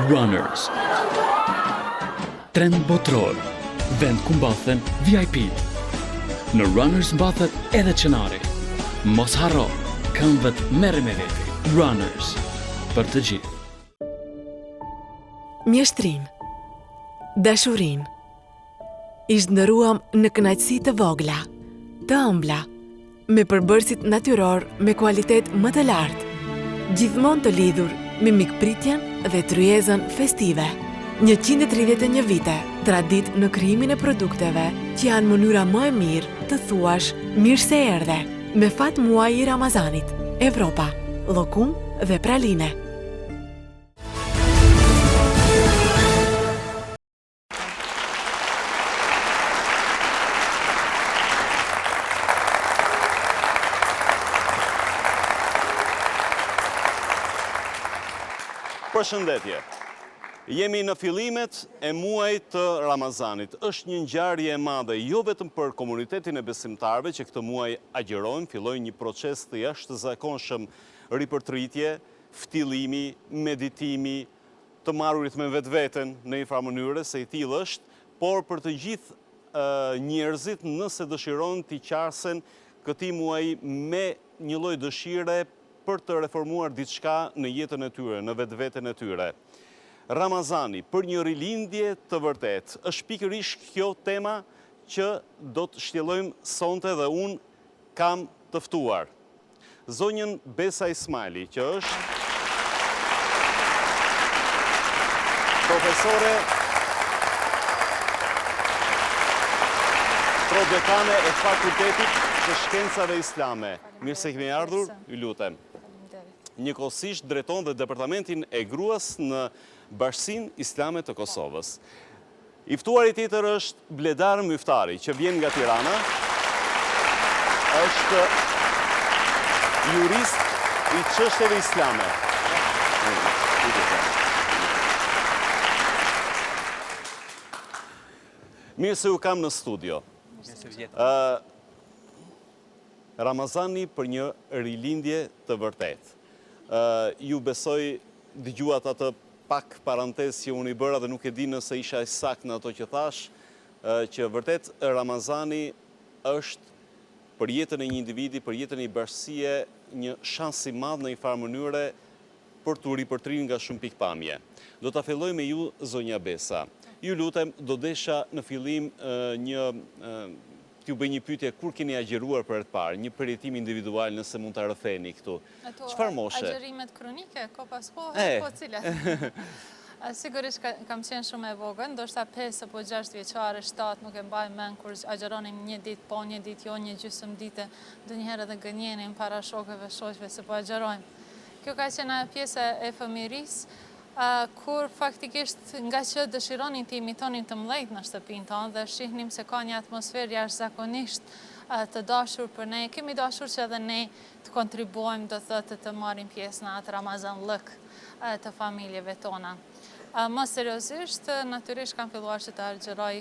Runners. Trend botror, vend ku mbathen VIP. Në Runners mbathet edhe qenari. Mos harro, këmbët merre me veti. Runners, për të gjithë. Mjeshtrim, dashurin. I zhndëruam në kënaqësi të vogla, të ëmbla, me përbërësit natyror me kualitet më të lartë, gjithmonë të lidhur me mikpritjen dhe tryezën festive. 131 vite, tradit në krijimin e produkteve që janë mënyra më e mirë të thuash mirë se erdhe, me fat muaj i Ramazanit, Evropa, llokum dhe praline. Përshëndetje. Jemi në fillimet e muajit të Ramazanit. Është një ngjarje e madhe jo vetëm për komunitetin e besimtarëve që këtë muaj agjerojnë, filloi një proces të jashtëzakonshëm ripërtritje, ftillimi, meditimi, të marrurit me vetveten në një farë mënyrë se i tillë është, por për të gjithë njerëzit nëse dëshirojnë të qarsen këtij muaji me një lloj dëshire për të reformuar diçka në jetën e tyre, në vetveten e tyre. Ramazani, për një rilindje të vërtet, është pikërisht kjo tema që do të shtjellojmë sonte dhe unë kam të ftuar. Zonjën Besa Ismaili, që është profesore prodekane e Fakultetit të Shkencave Islame. Mirë se kemi ardhur, ju lutem. Njëkohësisht drejton dhe Departamentin e Gruas në Bashkinë Islame të Kosovës. I ftuari tjetër është Bledar Myftari, që vjen nga Tirana. Është jurist i çështjeve islame. Mirë se u kam në studio. Ramazani për një rilindje të vërtet. Ju besoj dëgjuat atë pak parantez që unë i bëra dhe nuk e di nëse isha i saktë në ato që thash, që vërtet Ramazani është për jetën e një individi, për jetën e një bashkësie, një shans i madh në një farë mënyre për të ripërtrirë nga shumë pikpamje. Do ta filloj me ju, zonja Besa. Ju lutem, do desha në fillim t'ju bëj një pyetje, kur keni agjeruar për të parë, një përjetim individual nëse mund ta rrëfeni këtu. Çfarë moshe? Agjerimet kronike, ko pas kohë, po cilat. Sigurisht kam qenë shumë e vogël, ndoshta 5 apo 6 vjeçare, 7, nuk e mbaj mend kur agjeronim një ditë po, një ditë jo, një gjysmë dite, ndonjëherë edhe gënjenim para shokëve, shoqëve se po agjerojmë. Kjo ka qenë ajo pjesë e fëmirisë, kur faktikisht nga që dëshironin të imitonin të mëdhenjt në shtëpinë tonë dhe shihnim se ka një atmosferë jashtëzakonisht të dashur për ne, kemi dashur që edhe ne të kontribuojmë, do thotë të marrim pjesë në atë Ramazan lëk të familjeve tona. Më seriozisht, natyrisht kam filluar që të agjeroj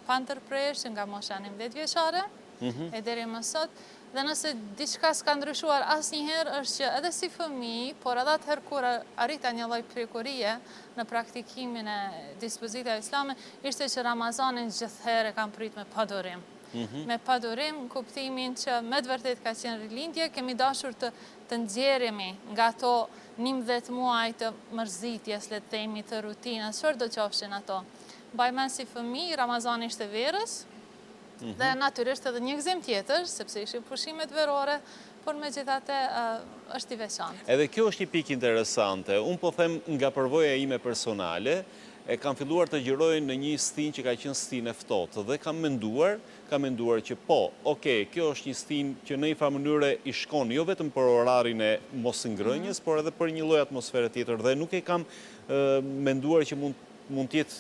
pa ndërprerje nga mosha 19 vjeçare e deri më sot. Dhe nëse diçka s'ka ndryshuar asnjëherë është që edhe si fëmijë, por edhe atëherë kur arrita një lloj prekurie në praktikimin e dispozitave islame, ishte që Ramazanin gjithherë kam prit me padurim. Me padurim, kuptimin që me të vërtet ka qenë rilindje, kemi dashur të nxjerremi nga ato 11 muaj të mërzitjes, le të themi, të rutinës, çfarë do qofshin ato. Mbaj mend si fëmijë, Ramazani ishte verës, dhe natyrisht edhe një gëzim tjetër, sepse ishin pushimet verore, por megjithatë është i veçantë. Edhe kjo është një pikë interesante. Unë po them nga përvoja ime personale, e kam filluar të gjeroj në një stinë që ka qenë stinë e ftohtë dhe kam menduar që kjo është një stinë që në një farë mënyrë i shkon jo vetëm për orarin e mosngrënjes, por edhe për një lloj atmosfere tjetër dhe nuk e kam menduar që mund të jetë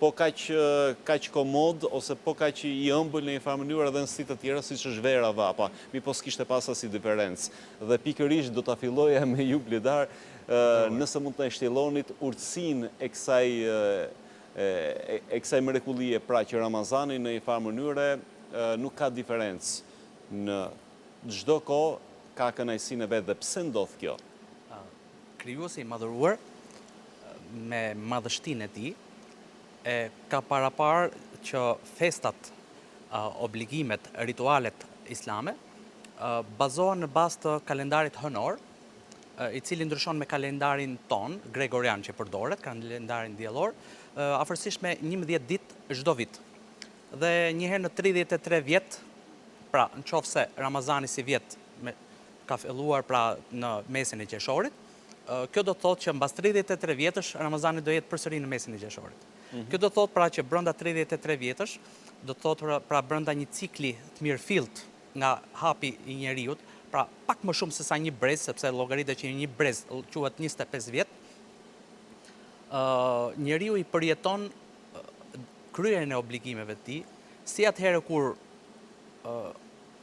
po kaq komod ose po kaq i ëmbël në një farë mënyrë edhe në stitë të tjera siç është vera vapa, po s'kishte pas asnjë diferencë. Dhe pikërisht do ta filloja me ju, Bledar, nëse mund të shtjellonit urtësinë e kësaj mrekullie, pra që Ramazani në një farë mënyrë nuk ka diferencë në çdo kohë, ka kënaqësinë e vet dhe pse ndodh kjo? Krijuesi i madhëruar me madhështinë e tij, ka parapar që festat, obligimet, ritualet islame bazohen në bazë të kalendarit hënor, i cili ndryshon me kalendarin ton, gregorian që përdoret, kalendarin diellor, afërsisht me 11 ditë çdo vit. Dhe njëherë në 33 vjet, pra në qoftë se Ramazani si vjet ka filluar pra në mesin e qershorit, kjo do të thotë që mbas 33 vjetësh Ramazani do jetë përsëri në mesin e qershorit. Kjo do të thotë pra që brenda 33 vjetësh, do të thotë pra brenda një cikli të mirëfillt nga hapi i njeriut, pra pak më shumë se sa një brez, sepse llogaritet që një brez quhet 25 vjet, njeriu i përjeton kryerjen e obligimeve të tij, si atëherë kur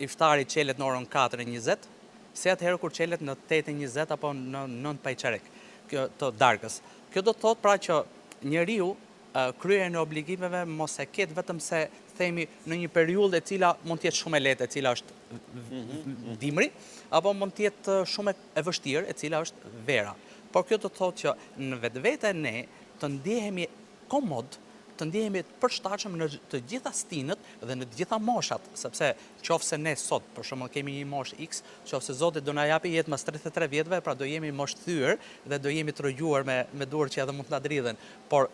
iftari çelet në orën 4:20, si atëherë kur çelet në 8:20 apo në 9:15 kjo të darkës. Kjo do të thotë pra që njeriu kryerjen e obligimeve mos e ketë vetëm se themi në një periudhë e cila mund të jetë shumë e lehtë, e cila është dimri, apo mund të jetë shumë e vështirë, e cila është vera. Por kjo do të thotë që në vetvete ne të ndjehemi komod, të ndjehemi të përshtatshëm në të gjitha stinët dhe në të gjitha moshat, sepse qofse ne sot, për shembull, kemi një moshë X, qofse Zoti do na japi jetë mas 33 vjetëve, pra do jemi moshthyer dhe do jemi të rrugjuar me duar që edhe mund të na dridhen, por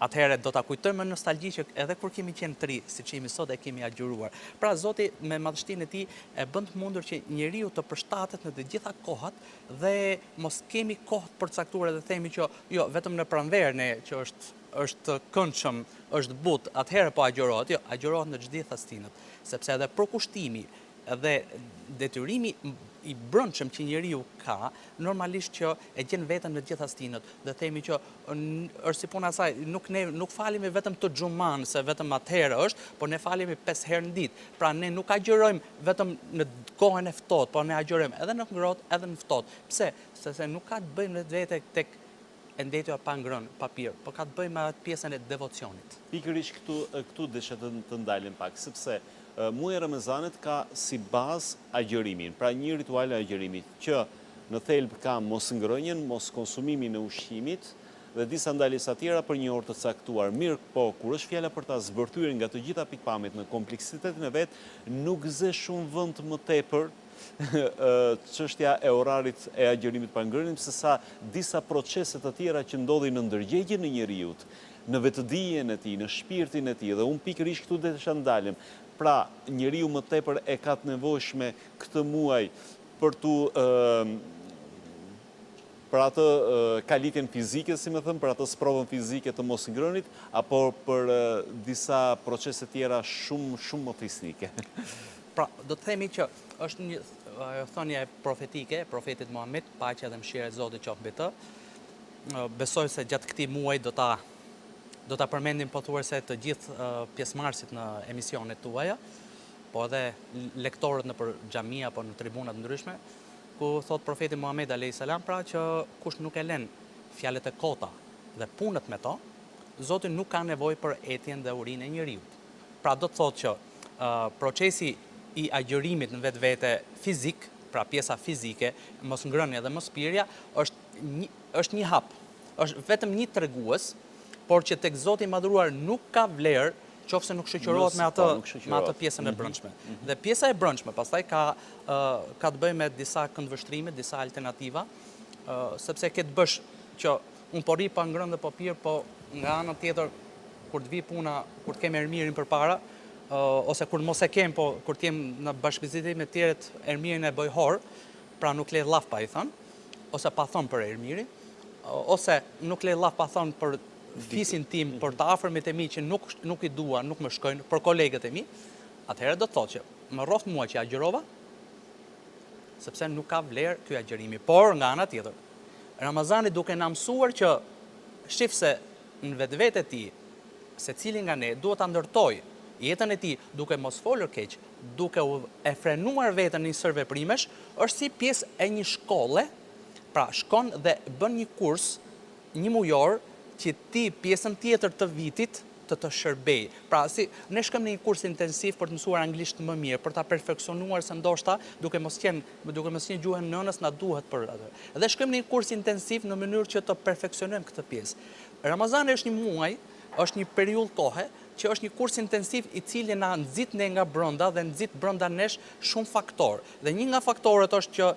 atëherë do ta kujtojmë me nostalgji që edhe kur kemi qenë të ri, siç jemi sot, e kemi agjëruar. Pra Zoti me madhështinë e tij e bën të mundur që njeriu të përshtatet në të gjitha kohat dhe mos kemi kohë të përcaktuara dhe themi që jo, vetëm në pranverë ne që është këndshëm, është butë, atëherë po agjërohet. Jo, agjërohet në të gjitha stinët, sepse edhe përkushtimi dhe detyrimi i brendshëm që njeriu ka, normalisht që e gjen veten në të gjitha stinët dhe themi që është si puna e saj, nuk falemi vetëm të xhuman se vetëm atëherë është, por ne falemi 5 herë në ditë. Pra ne nuk agjërojmë vetëm në kohën e ftohtë, por ne agjërojmë edhe në ngrohtë, edhe në ftohtë. Pse? Sepse nuk ka të bëjmë vetë tek ndetja pa ngrënë, pa pirë, por ka të bëjmë me atë pjesën e devocionit. Pikërisht këtu desha të ndalim pak, sepse muaji i Ramazanit ka si bazë agjërimin, pra një ritual e agjërimit që në thelb ka mos ngrënien, mos konsumimin e ushqimit dhe disa ndalesa tjera për një orë të caktuar. Mirë, po kur është fjala për ta zbërthyer nga të gjitha pikpamjet në kompleksitetin e vet, nuk zë shumë vend më tepër çështja e orarit e agjërimit pa ngrënien, se sa disa procese të tjera që ndodhin në ndërgjegjen e njeriu, në vetëdijen e tij, në shpirtin e tij, dhe unë pikërisht këtu desha ndalem. Pra, njeriu më tepër e ka të nevojshme këtë muaj për për atë kalitjen fizike, si më thëmë, për atë sprovën fizike të mos ngrënit, apo për disa procese tjera shumë më fisnike. Pra, do të themi që është një thënie profetike, profetit Muhammed, paqja dhe mëshira e Zotit qoftë mbi të. Besoj se gjatë këtij muaji do ta përmendim pothuajse të gjithë pjesëmarrësit në emisionet tuaja, po edhe lektorët në për xhamia apo në tribunat ndryshme, ku thot profeti Muhammed a.s. pra që kush nuk e lën fjalët e kota dhe punët me to, Zoti nuk ka nevojë për etjen dhe urinë e njeriu. Pra do të thotë që procesi i agjërimit në vetvete fizik, pra pjesa fizike, mos ngrënia dhe mos pirja, është një hap, është vetëm një tregues, por që tek Zoti i madhruar nuk ka vlerë qofse nuk shoqërohet me atë pjesën e brendshme. Dhe pjesa e brendshme pastaj ka të bëjë me disa këndvështrime, disa alternativa, sepse ke të bësh që unë po ri pa ngrënë dhe po pirë, po nga ana tjetër kur të vi puna, kur të kem ermirin përpara, ose kur mos e kem, po kur të jem në bashkëbisedim me të tjerët, ermirin e bëj hor, pra nuk le llaf pa i thënë, ose pa thënë për ermirin, ose nuk le llaf pa thënë për fisin tim, për të afërmit e mi që nuk i dua, nuk më shkojnë, për kolegët e mi, atëherë do të thotë që më rroft mua që agjërova, sepse nuk ka vlerë ky agjërimi. Por nga ana tjetër, Ramazani duke na mësuar që shifse në vetvete ti, secili nga ne duhet ta ndërtoj jetën e tij duke mos folur keq, duke e frenuar veten në sër veprimesh, është si pjesë e një shkolle, pra shkon dhe bën një kurs, një mujor, që ti pjesën tjetër të vitit të shërbej. Pra, si ne shkëm në një kurs intensiv për të mësuar anglisht më mirë, për ta perfeksionuar se ndoshta duke mos qenë gjuhën nënës na duhet për atë. Dhe shkëm në një kurs intensiv në mënyrë që të perfeksionojmë këtë pjesë. Ramazani është një muaj, është një periudhë kohe që është një kurs intensiv i cili na nxit ne nga brenda dhe nxit brenda nesh shumë faktorë. Dhe një nga faktorët është që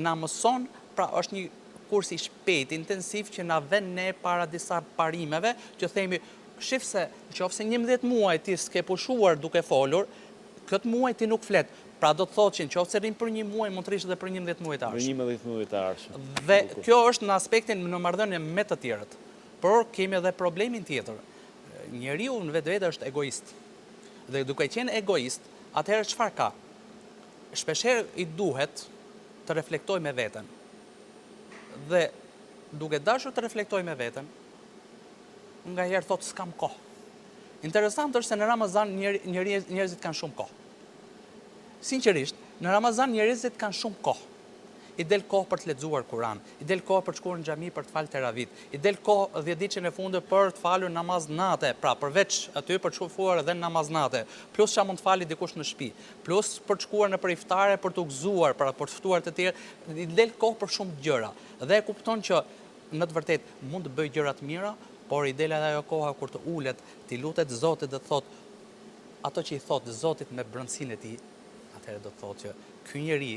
na mëson, pra është një kurs i shpejt, intensiv që na vën ne para disa parimeve, që themi, shif se qofse 11 muaj ti s'ke pushuar duke folur, këtë muaj ti nuk flet. Pra do të thotë që nëse rrim për një muaj, mund të rish edhe për 11 muaj të ardhshëm. Për 11 muaj të ardhshëm. Dhe kjo është në aspektin në marrëdhënie me të tjerët. Por kemi edhe problemin tjetër. Njeriu në vetvete është egoist. Dhe duke qenë egoist, atëherë çfarë ka? Shpeshherë i duhet të reflektoj me veten. Dhe duke dashur të reflektoj me veten, nga herë thotë s'kam kohë. Interesant është se në Ramazan njerëzit kanë shumë kohë. Sinqerisht, në Ramazan njerëzit kanë shumë kohë. I del kohë për të lexuar Kur'an, i del kohë për të shkuar në xhami për të falë teravit, i del kohë 10 ditën e fundit për të falur namaz nate, pra përveç aty për të shkuar edhe në namaz nate, plus çka mund të falë dikush në shtëpi, plus për të shkuar në iftare për të gëzuar, për të ftuar të tjerë, i del kohë për shumë gjëra. Dhe e kupton që në të vërtetë mund të bëj gjëra të mira, por i del edhe ajo koha kur të ulet, ti lutet Zotit dhe thot ato që i thot Zotit me brëndsinë e tij, atëherë do të thotë që ky njeri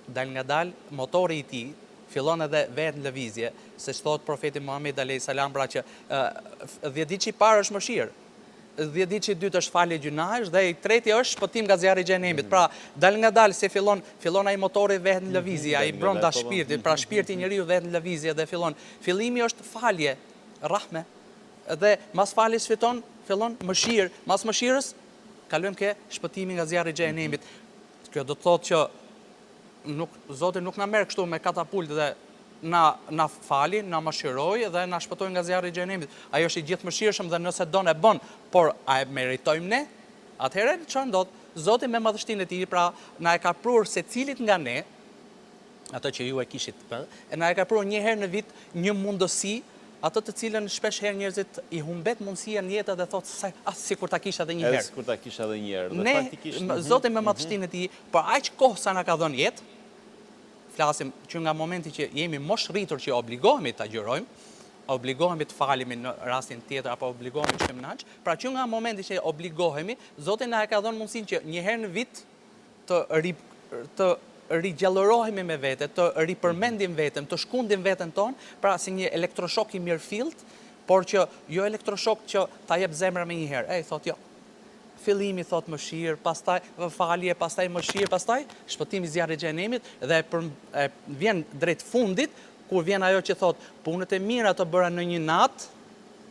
dal nga dal, motori i tij fillon edhe vetë në lëvizje, se thot profeti Muhammed alayhis salam pra që 10 ditë i parë është mëshirë, 10 ditë i dytë është falje gjunahesh dhe i treti është shpëtim nga zjarri i xhenemit. Pra dal nga dal se fillon ai motori vetë në lëvizje, ai brenda shpirtit, pra shpirti i njeriu vetë në lëvizje dhe fillimi është falje, rahme. Dhe mas faljes fillon mëshirë, mas mëshirës kalojmë ke shpëtimi nga zjarri i xhenemit. Kjo do të thotë që Zoti nuk na merr kështu me katapult dhe na fali, na mëshiroj dhe na shpëtoi nga zjarri i xhenemit. Ai është i gjithë mëshirshëm dhe nëse don e bën, por a e meritojmë ne? Atëherë çfarë ndodh? Zoti me madhështinë e tij pra na e ka prur secilit nga ne, ato që ju e kishit, e na e ka prur një herë në vit një mundësi, ato të cilën shpesh herë njerëzit i humbet mundësia në jetë dhe thotë sikur ta kisha edhe një herë. Sikur ta kisha edhe një herë. Ne, Zoti me madhështinë e tij, por aq kohë sa na ka dhënë jetë, flasim që nga momenti që jemi mosh rritur që obligohemi të agjërojmë, obligohemi të falemi në rastin tjetër apo obligohemi të shkojmë në haxh, pra që nga momenti që obligohemi, Zoti na e ka dhënë mundësinë që një herë në vit të rigjallërohemi me vete, të ripërmendim veten, të shkundim veten tonë, pra si një elektroshok i mirëfillt, por që jo elektroshok që ta jep zemra me një herë. Thot jo. Fillimi thot mëshirë, pastaj falje, pastaj mëshirë, pastaj shpëtimi zjarri i xhenemit dhe vjen drejt fundit kur vjen ajo që thot punët e mira të bëra në një natë,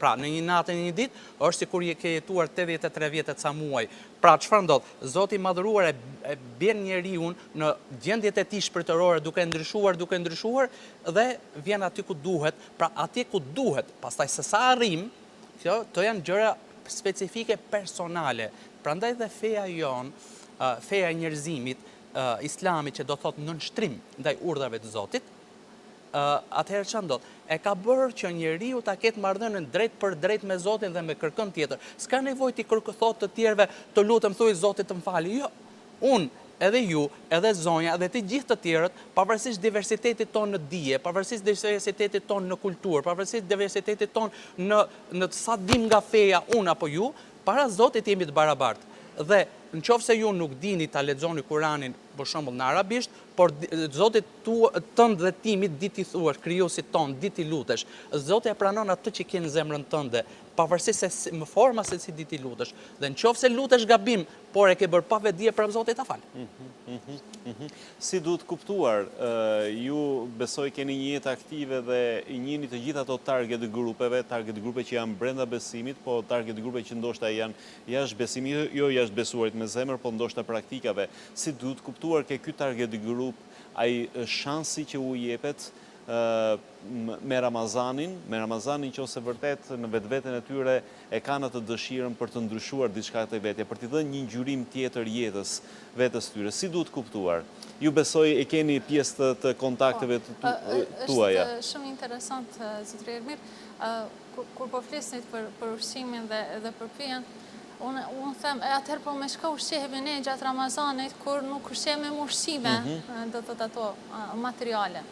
pra në një natë në një ditë, është sikur je ke jetuar 83 vjet e ca muaj. Pra çfarë ndodh? Zoti i madhëruar e bën njeriu në gjendjet e tij shpirtërore duke ndryshuar dhe vjen aty ku duhet, pra atje ku duhet. Pastaj se sa arrim, këto janë gjëra specifike personale. Prandaj dhe feja jon, feja e njerëzimit, Islami që do thotë nënshtrim ndaj urdhave të Zotit, atëherë çfarë ndodh? E ka bërë që njeriu ta ketë marrëdhënien drejt për drejt me Zotin dhe me kërkën tjetër. S'ka nevojë ti thotë të tjerëve, të lutem thuaj Zotit të më falë. Jo. Unë, edhe ju, edhe zonja, edhe të gjithë të tjerët, pavarësisht diversitetit tonë në dije, pavarësisht diversitetit tonë në kulturë, pavarësisht diversitetit tonë në sa dim nga feja unë apo ju, para Zotit jemi të barabartë. Dhe nëse ju nuk dini ta lexoni Kur'anin për shembull në arabisht, por Zotit tënd dhe timit ditë i thuash, krijuesit ton, ditë i lutesh. Zoti e pranon atë që ke në zemrën tënde, pavarësisht se më forma se si ditë i lutesh. Dhe nëse lutesh gabim, por e ke bërë pa vetdije, prap Zoti ta fal. Si duhet kuptuar, ju besoj keni një jetë aktive dhe i njihni të gjitha ato target grupe që janë brenda besimit, po target grupe që ndoshta janë jashtë besimit, jo jashtë besuarit me zemër, po ndoshta praktikave. Si duhet kuptuar ke ky target grup, ai shansi që u jepet me Ramazanin që ose vërtet në vetveten e tyre e kanë atë dëshirën për të ndryshuar diçka të vetja, për t'i dhënë një ngjyrim tjetër vetes tyre. Si duhet kuptuar? Ju besoj e keni pjesë të kontakteve tuaja. Është shumë interesant, zotëri Ermir. kur po flisnit për ushqimin dhe për pijen, unë them, atëherë po me shka ushqehemi ne gjatë Ramazanit, kur nuk ushqehemi me ushqime, do të të ato materiale.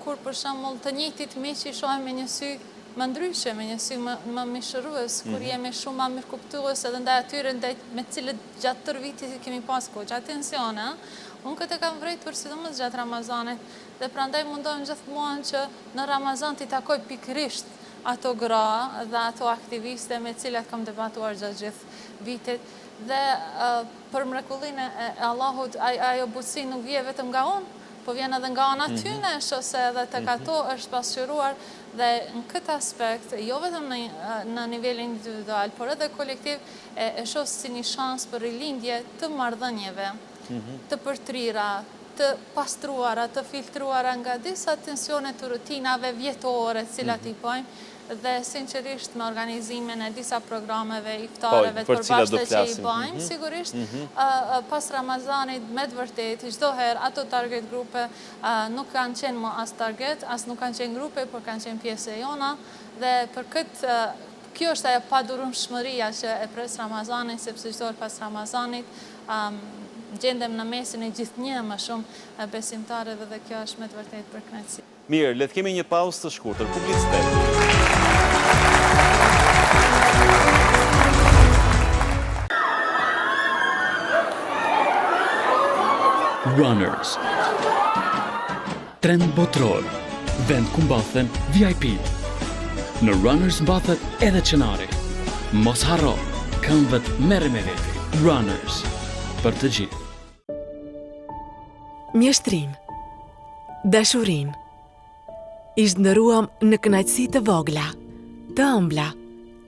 Kur për shembull të njëjtit miq i shohim me një sy më ndryshe, me një sy më mishërues, kur jemi shumë më mirëkuptues edhe ndaj atyre me cilët gjatë tërë vitit kemi pas kohë atensione, unë këtë kam vrejtur sidomos gjatë Ramazanit dhe prandaj mundohem gjithmonë që në Ramazan t'i takoj pikërisht ato gra dhe ato aktiviste me cilat kam debatuar gjatë gjithë vitit dhe për mrekullinë e Allahut ajo butësi nuk vje vetëm nga unë, po vjen edhe nga ana tyne, shose edhe tek ato është pasqyruar dhe në këtë aspekt, jo vetëm në nivelin individual, por edhe kolektiv, e shoh si një shans për rilindje të marrëdhënieve, të përtrira, të pastruara, të filtruara nga disa tensione të rutinave vjetore, cilat i pojmë, dhe sinqerisht me organizimin e disa programeve iftareve të përbashkëta që i bëjmë, sigurisht pas Ramazanit me të vërtet, çdo herë ato target grupe nuk kanë qenë më as target, as nuk kanë qenë grupe, por kanë qenë pjesë e jona dhe për këtë kjo është ajo padurumshmëria që e pres Ramazanin, sepse çdo herë pas Ramazanit gjendem në mesin e gjithnjë më shumë besimtarëve dhe kjo është me të vërtet për kënaqësi. Mirë, le të kemi një pauzë të shkurtër publicitet. Runners. Trend botror. Vend ku mbathen VIP. Në Runners mbathet edhe qenari. Mos harro, këmbët merre me veti. Runners. Për të gjithë. Mjeshtrim. Dashurin. Ishtë ndëruam në kënaqësi të vogla, të ëmbla,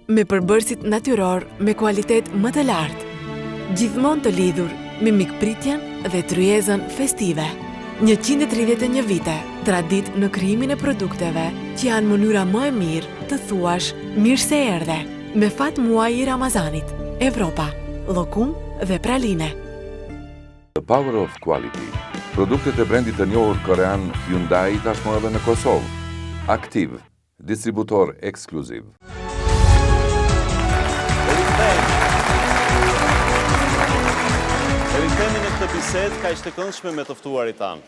me përbërësit natyror me kualitet më të lartë, gjithmonë të lidhur me mikpritjen dhe tryezën festive. 131 vite, tradit në krijimin e produkteve që janë mënyra më e mirë të thuash mirë se erdhe, me fat muaj i Ramazanit, Evropa, llokum dhe praline. The Power of Quality. Produktet e brendit të njohur korean Hyundai tashmë edhe në Kosovë. Aktiv, distributor ekskluziv. Rikthehemi në këtë bisedë kaq të këndshme me të ftuarit tanë.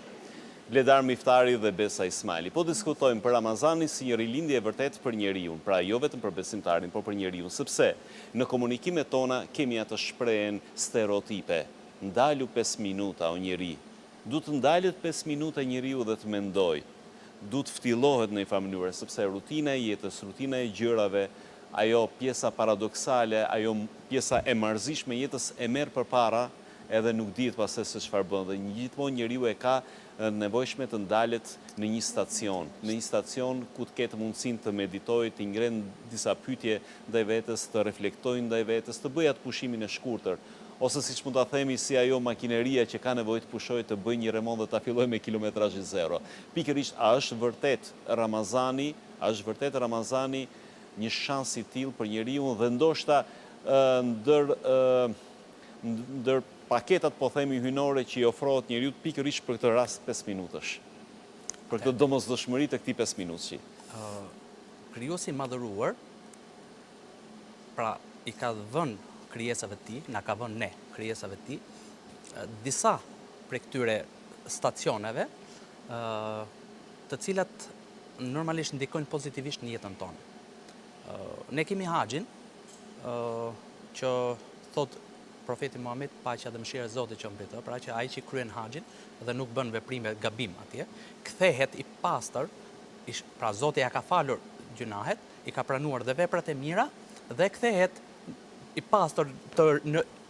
Bledar Miftari dhe Besa Ismaili. Po diskutojmë për Ramazanin si një rilindje e vërtet për njeriu, pra jo vetëm për besimtarin, por për njeriu, sepse në komunikimet tona kemi atë shprehen stereotipe. Ndalu 5 minuta o njeri. Du të ndalet 5 minuta njeriu dhe të mendoj. Du të ftillohet në një farë mënyrë, sepse rutina e jetës, rutina e gjërave, ajo pjesa paradoksale, ajo pjesa e marrëzishme jetës e merr përpara edhe nuk dihet pastaj se çfarë bën. Dhe gjithmonë njeriu e ka nevojshme të ndalet në një stacion ku të ketë mundësinë të meditojë, të ngrenë disa pyetje ndaj vetes, të reflektojë ndaj vetes, të bëjë atë pushimin e shkurtër. Ose siç mund ta themi si ajo makineria që ka nevojë të pushojë të bëjë një remont dhe ta fillojë me kilometrazh zero. Pikërisht, a është vërtet Ramazani një shans i tillë për njeriu dhe ndoshta ndër paketat po themi hyjnore që i ofrohet njeriu pikërisht për këtë rast 5 minutash. Për këtë domosdoshmëri të këtij 5 minutëshi. Krijuesi i madhëruar pra i ka dhënë krijesave të tij, na ka vënë ne krijesave të tij, disa prej këtyre stacioneve, të cilat normalisht ndikojnë pozitivisht në jetën tonë. Ne kemi haxhin, që thot profeti Muhammed, paqja dhe mëshira e Zotit qoftë mbi të, pra që ai që kryen haxhin dhe nuk bën veprime gabim atje, kthehet i pastër, pra Zoti ja ka falur gjunahet, i ka pranuar dhe veprat e mira dhe kthehet i pastër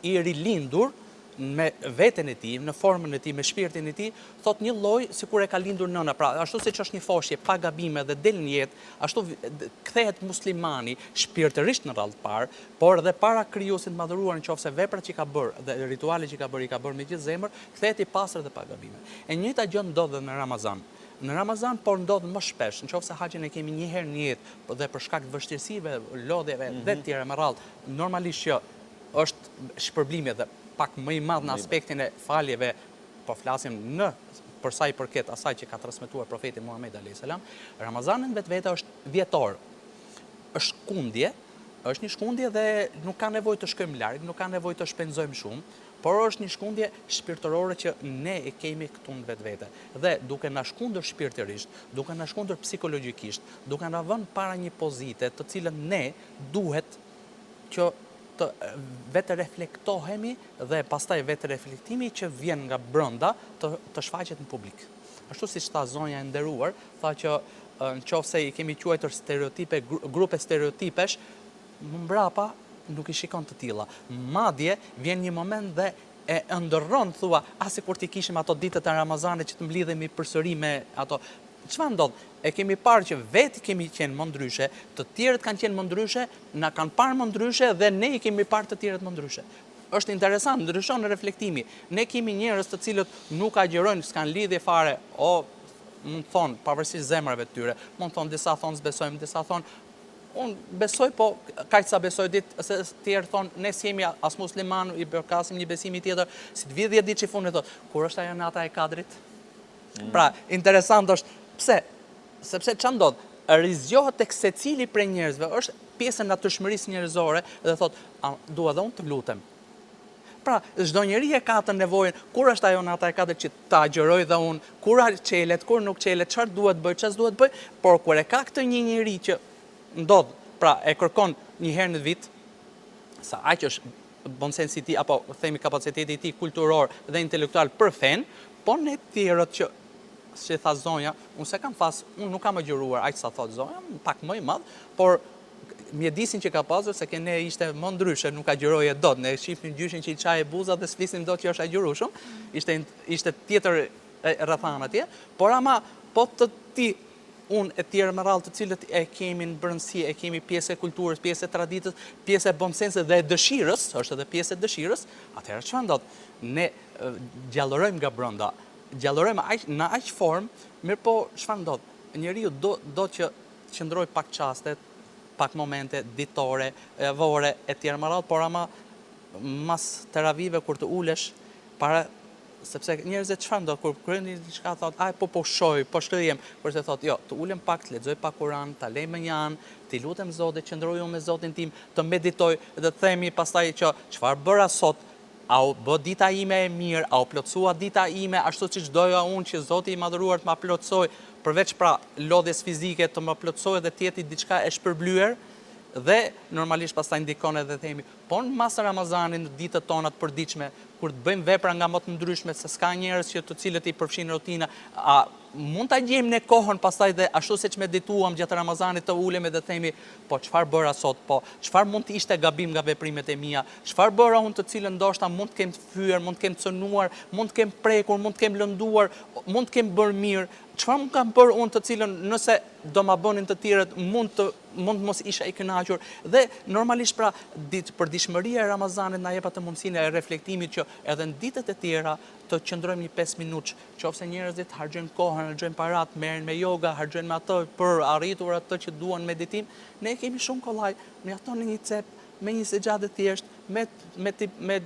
i rilindur me veten e tij, në formën e tij, me shpirtin e tij, thot një lloj sikur e ka lindur nëna. Pra, ashtu siç është një foshje pa gabime dhe del në jetë, ashtu kthehet muslimani shpirtërisht në radhë të parë, por edhe para krijuesit madhëruar nëse veprat që ka bërë dhe ritualet që ka bërë me gjithë zemër, kthehet i pastër dhe pa gabime. E njëjta gjë ndodh në Ramazan. Në Ramazan, por ndodh më shpesh, nëse haxhin e kemi një herë në jetë dhe për shkak të vështirësive, lodhjeve dhe të tjera me radhë, normalisht që është shpërblimi dhe pak më i madh në aspektin e faljeve, po flasim për sa i përket asaj që ka transmetuar profeti Muhammed alayhis salam, Ramazani vetvete është vjetor. është shkundje, është një shkundje dhe nuk ka nevojë të shkojmë larg, nuk ka nevojë të shpenzojmë shumë, por është një shkundje shpirtërore që ne e kemi këtu në vetvete. Dhe duke na shkundur shpirtërisht, duke na shkundur psikologjikisht, duke na vënë para një pozite të cilën ne duhet që të vetë reflektohemi dhe pastaj vetë reflektimi që vjen nga brenda të shfaqet në publik. Ashtu siç tha zonja e nderuar, tha që nëse i kemi quajtur stereotipe, grupe stereotipesh, më mbrapa nuk i shikon të tilla. Madje vjen një moment dhe e ndërron, thua, sikur ti kishim ato ditët e Ramazanit që të mblidhemi përsëri me ato. Çfarë ndodh? E kemi parë që vetë kemi qenë më ndryshe, të tjerët kanë qenë më ndryshe, na kanë parë më ndryshe dhe ne i kemi parë të tjerët më ndryshe. Është interesant, ndryshon në reflektimi. Ne kemi njerëz të cilët nuk agjerojnë, s'kan lidhje fare, mund të thonë, pavarësisht zemrave të tyre, mund të thonë, disa thonë s'besojmë, disa thonë, unë besoj, po kaq sa besoj ditë, se tjerë thonë, ne s'jemi as musliman, i përkasim një besimi tjetër, si të vijë 10 ditë që i fundit thotë, kur është ajo nata e Kadrit? Pra, interesant është, pse? Sepse ç'a ndodh? Rizgjohet tek secili prej njerëzve, është pjesë e natyrshmërisë njerëzore dhe thotë, dua dhe unë të lutem. Pra, çdo njeri e ka të nevojën, kur është ajo nata e Kadrit që ta agjeroj dhe unë, kur çelet, kur nuk çelet, çfarë duhet bëj, ç'as duhet bëj, por kur e ka këtë një njeri që ndodh, pra e kërkon një herë në vit, sa aq është bonsensi i tij apo themi kapaciteti i tij kulturor dhe intelektual për fen, po ne tjerët që tha zonja, unë se kam unë nuk kam agjëruar aq sa thot zonja, pak më i madh, por mjedisin që ka pasur se ne ishte më ndryshe, nuk agjëroje dot, ne shifnim gjyshin që i çaje buza dhe s'flisnim dot që është agjërueshëm, ishte tjetër rrethana atje, por ama po të ti unë e tjerë më radhë të cilët e kemi në brëndësi, e kemi pjesë e kulturës, pjesë e traditës, pjesë e bomsense dhe dëshirës, është edhe pjesë e dëshirës, atëherë çfarë ndodh? Ne gjallërojmë nga brenda, gjallërojmë në aq formë, mirë po çfarë ndodh? Njeriu do që qëndroj pak çaste, pak momente ditore, vore e tjerë më radhë, por ama mas teravive kur të ulesh para sepse njerëzit çfarë ndodh kur kryen diçka thotë, po shoj, po shkëlqyem, kurse thotë, jo, të ulem pak, të lexoj pak Kur'an, ta lej më një anë, të lutem Zotit, qëndroj me Zotin tim, të meditoj dhe të themi pastaj që çfarë bëra sot, a u bë dita ime e mirë, a u plotësua dita ime ashtu siç doja unë që Zoti i madhëruar të ma plotësoj, përveç pra lodhjes fizike të ma plotësoj dhe të jeti diçka e shpërblyer. Dhe normalisht pastaj ndikon edhe themi, po në mas Ramazanit në ditët tona të përditshme, kur të bëjmë vepra nga më të ndryshme, se s'ka njerëz që të cilët i përfshin rutina, a mund ta gjejmë ne kohën pastaj dhe ashtu siç medituam gjatë Ramazanit të ulemi dhe themi, po çfarë bëra sot, po çfarë mund të ishte gabim nga veprimet e mia, çfarë bëra unë të cilën ndoshta mund të kem të fyer, mund të kem cënuar, mund të kem prekur, mund të kem lënduar, mund të kem bërë mirë, çfarë mund kam bërë unë të cilën nëse do ma bënin të tjerët mund mos isha i kënaqur dhe normalisht pra përditshmëria e Ramazanit na jep atë mundësinë e reflektimit që edhe në ditët e tjera të qëndrojmë një 5 minutë, qofse njerëzit harxojnë kohën, harxojnë parat, merren me yoga, harxojnë me atë për arritur atë që duan meditim, ne kemi shumë kollaj, mjafton një cep me një sexhadë thjesht, me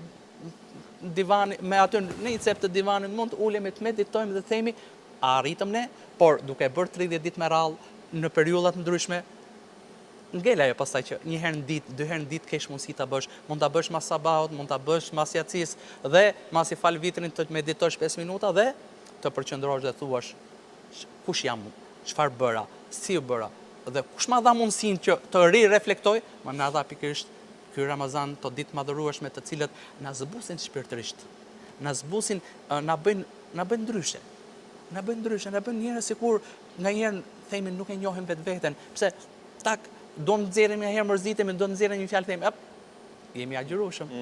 divani, me atë në një cep të divanit mund të ulemi të meditojmë dhe themi arritëm ne, por duke bërë 30 ditë me radhë në periudha të ndryshme, ngel ajo pastaj që një herë në ditë, 2 herë në ditë kesh mundësi ta bësh, mund ta bësh mas sabahut, mund ta bësh mas yacis dhe mas i fal vitrin të meditosh 5 minuta dhe të përqendrohesh dhe thuash kush jam unë, çfarë bëra, si u bëra dhe kush ma dha mundësinë që të reflektoj, ma na dha pikërisht ky Ramazan, to ditë madhërueshme të cilët na zbusin shpirtërisht, na zbusin, na bëjnë ndryshe. Na bën ndryshe, na bën njerëz sikur nganjëherë themi nuk e njohim vetveten. Pse do të nxjerrim një herë mërzitemi, do të nxjerrim një fjalë themi, jemi agjërueshëm.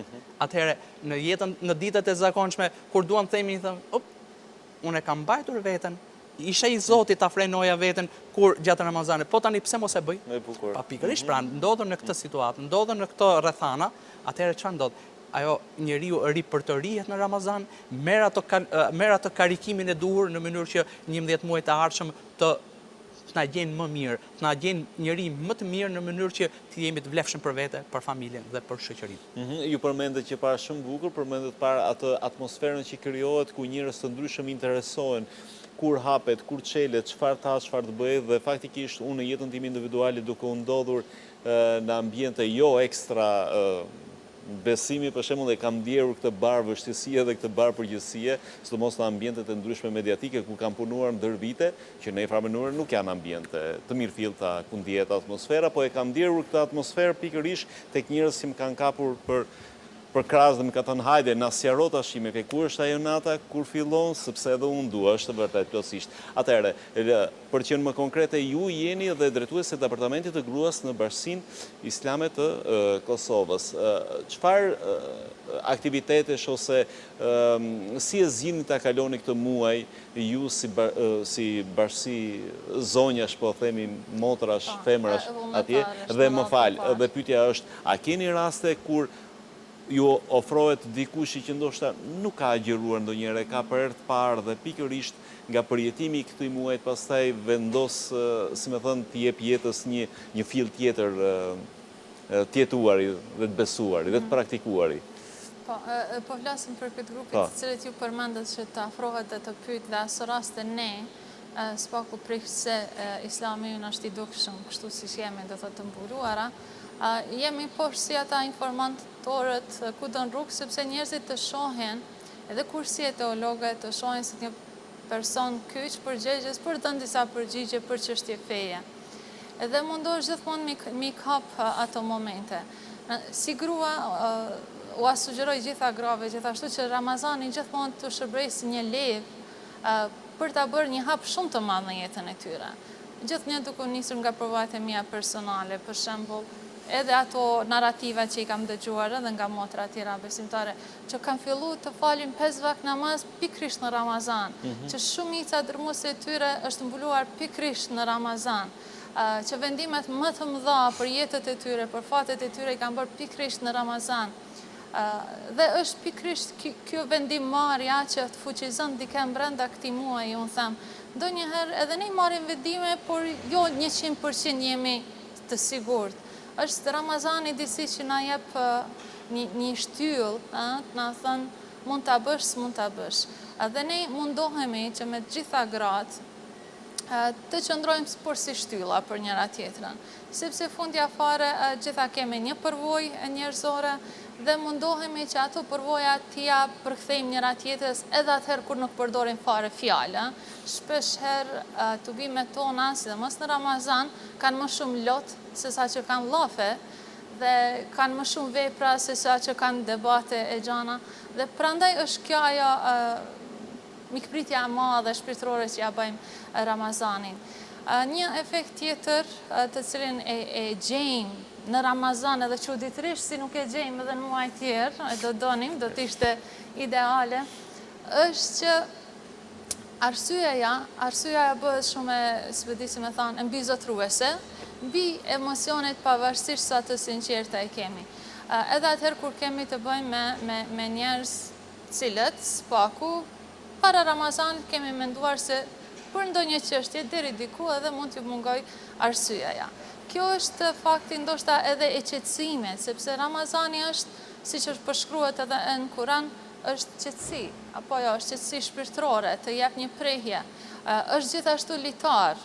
Atëherë në jetën, në ditët e zakonshme kur duam themi, unë e kam mbajtur veten, isha i Zotit ta frenoja veten kur gjatë Ramazanit. Po tani pse mos e bëj? Pa pikërisht pra ndodhen në këtë situatë, ndodhen në këtë rrethana, atëherë çfarë ndodh? Ajo njeriu ripërtërihet në Ramazan, merr atë karikimin e duhur në mënyrë që 11 muajt e ardhshëm të na gjenë më mirë, të na gjenë njëri më të mirë në mënyrë që të jemi të vlefshëm për vete, për familjen dhe për shoqërinë. Ju përmendet që para shumë bukur, përmendet para atë atmosferën që krijohet ku njerëz të ndryshëm interesohen, kur hapet, kur çelet, çfarë tash, çfarë të bëj dhe faktikisht unë në jetën time individuale duke u ndodhur në ambiente jo ekstra besimi, për shembull, e kam ndjerur këtë barë vështirësie dhe këtë barë përgjithësie, sidomos në ambientet e ndryshme mediatike ku kam punuar ndër vite, që në një farë mënyrë nuk janë ambiente të mirëfillta ku ndihet atmosfera, po e kam ndjerur këtë atmosferë pikërisht tek njerëz që më kanë kapur për krahas dhe më ka thënë hajde, na sqaro tash me ku është ajo nata, kur fillon, sepse edhe unë dua, është vërtet plotësisht. Atëherë, për të qenë më konkrete, ju jeni dhe drejtuesi i Departamentit të Gruas në Bashkinë Islame të Kosovës. Çfarë aktivitetesh ose si e zgjidhni ta kaloni këtë muaj ju si bashkësi zonjash, po themi motrash, femrash atje, dhe më fal, dhe pyetja është, a keni raste kur ju ofrohet dikush që ndoshta nuk ka agjëruar ndonjëherë, ka për herë të parë dhe pikërisht nga përjetimi i këtij muaji pastaj vendos, si më thënë, të jep jetës një fill tjetër të jetuari dhe të besuari dhe të praktikuari. Po flasim për këtë grupit të cilët ju përmendët që të afrohet dhe të pyet dhe asë raste ne, s'paku prish se Islami ju është i dukshëm, kështu si jemi do të mbuluara, jemi poshtë si ata informatorët ku do në rrugë, sepse njerëzit të shohin, edhe kur si e teologët të shohin si një person kyç përgjegjës për të dhënë disa përgjigje për çështje feje. Edhe mundohesh gjithmonë mi kap ato momente. Si grua, u sugjeroj gjitha grave, gjithashtu që Ramazani gjithmonë të shërbejë si një levë për ta bërë një hap shumë të madh në jetën e tyre. Gjithnjë duke nisur nga provat e mia personale, për shembull, edhe ato narrativa që i kam dëgjuar edhe nga motra tjera besimtare, që kam fillu të falin 5 vakt namaz pikrisht në Ramazan, që shumica dërmuese e tyre është mbuluar pikrisht në Ramazan, që vendimet më të mëdha për jetët e tyre, për fatet e tyre i kanë bërë pikrisht në Ramazan. Dhe është pikrisht kjo vendimmarrja që të fuqizon dikën brenda këtij muaji, unë them. Ndonjëherë edhe ne marrim vendime, por jo 100% jemi të sigurt. Është Ramazani disi që na jep një shtyllë, të na thënë mund ta bësh, s'mund ta bësh. Dhe ne mundohemi që me të gjitha gratë të qëndrojmë por si shtylla për njëra tjetrën, sepse fundja fare gjitha kemi një përvojë njerëzore dhe mundohemi që ato përvoja t'ia përkthejmë njëra tjetrës edhe atëherë kur nuk përdorim fare fjalë. Shpesh herë tubimet tona, sidomos në Ramazan, kanë më shumë lot se sa që kanë llafe dhe kanë më shumë vepra se sa që kanë debate e gjana, dhe prandaj është kjo ajo mikpritja e madhe shpirtërore që ja bëjmë Ramazanin. Një efekt tjetër të cilin e gjejmë në Ramazan edhe çuditërisht si nuk e gjejmë edhe në muaj tjerë, do donim, do të ishte ideale, është që arsyeja bëhet shumë, si po di si më thonë, mbizotruese, mbi emocionet pavarësisht sa të sinqerta e kemi. Edhe atëherë kur kemi të bëjmë me njerëz cilët spaku para Ramazanit kemi menduar se për ndonjë çështje deri diku edhe mund t'ju mungoj arsyeja. Kjo është fakti ndoshta edhe e qetësimit, sepse Ramazani është, siç është përshkruhet edhe në Kur'an, është qetësi, apo jo, është qetësi shpirtërore, të jep një prehje. Është gjithashtu litar,